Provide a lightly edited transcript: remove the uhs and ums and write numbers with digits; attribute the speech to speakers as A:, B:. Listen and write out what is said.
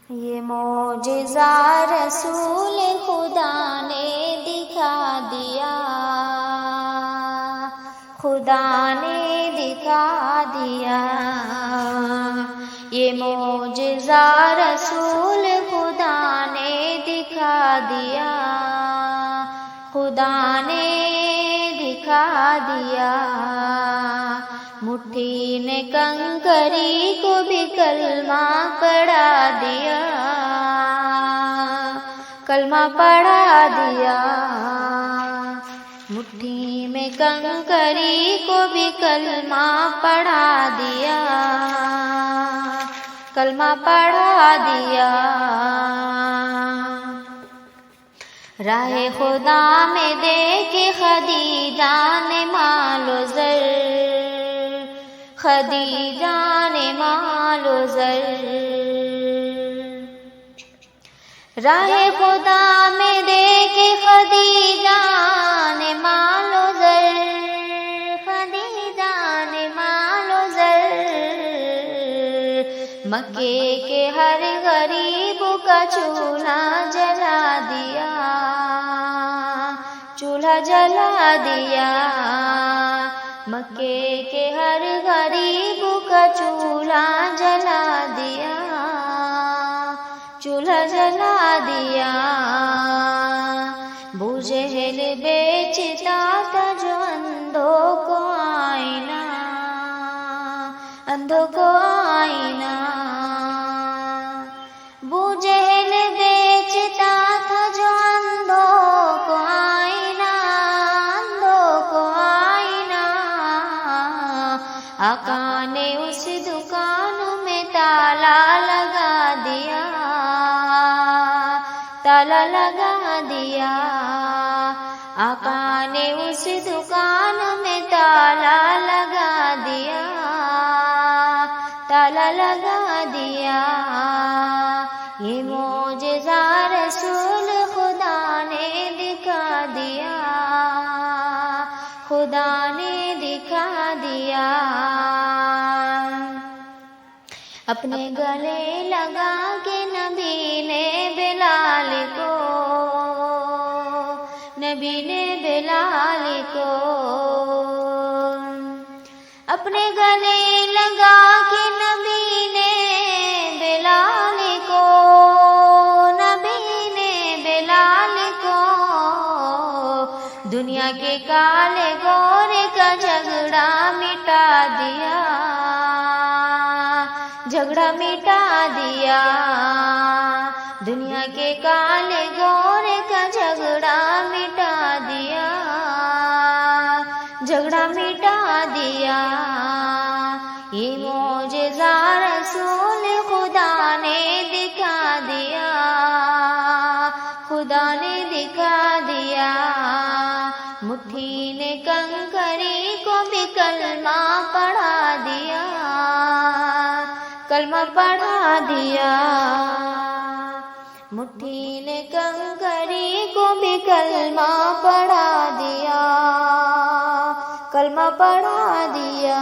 A: یہ معجزہ رسول خدا نے دکھا دیا، خدا نے دکھا دیا۔ یہ معجزہ رسول خدا نے دکھا دیا، خدا نے دکھا دیا۔ مٹھی نے کنکری کو بھی کلمہ پڑھا دیا، کلمہ پڑھا دیا۔ مٹھی میں کنکری کو بھی کلمہ پڑھا دیا، کلمہ پڑھا دیا۔ راہ خدا میں دیکھے خدیجہ نے مال و زر، خدیجہ نے مال و زر۔ راہ خدا میں دیکھے خدیجہ نے مال و زر، خدیجہ نے مال و زر۔ مکے کے ہر غریب کا چولہا جلا دیا، چولہا جلا دیا۔ مکے کے ہر غریب کا چولہا جلا دیا، چولہا جلا دیا۔ ابو جہل بیچتا تھا جو اندھوں کو آئینہ، اندھوں کو آئینہ۔ ابو جہل بیچتا تھا جو اندھوں کو آئینہ، اندھوں کو آئینہ۔ آقا نے اس دکان میں تالا لگا دیا، تالا لگا دیا۔ آقا نے اس دکان میں تالا لگا دیا، تالا لگا دیا۔ یہ معجزہ رسول خدا نے دکھا دیا، خدا نے دکھا دیا۔ اپنے گلے لگا کے نبی نے بلال کو، نبی نے بلال کو اپنے گلے لگا کے نبی نے بلال کو، نبی نے بلال کو دنیا کے کالے گورے کا جھگڑا مٹا دیا، جھگڑا مٹا دیا۔ دنیا کے کالے گورے کا جھگڑا مٹا دیا، جھگڑا مٹا دیا۔ یہ معجزہ رسول خدا نے دکھا دیا، خدا نے دکھا دیا۔ مٹھی نے کنکری کو بھی کلمہ پڑھا دیا، کلمہ پڑھا دیا۔ مٹھی نے کنکری کو بھی کلمہ پڑھا دیا، کلمہ پڑھا دیا۔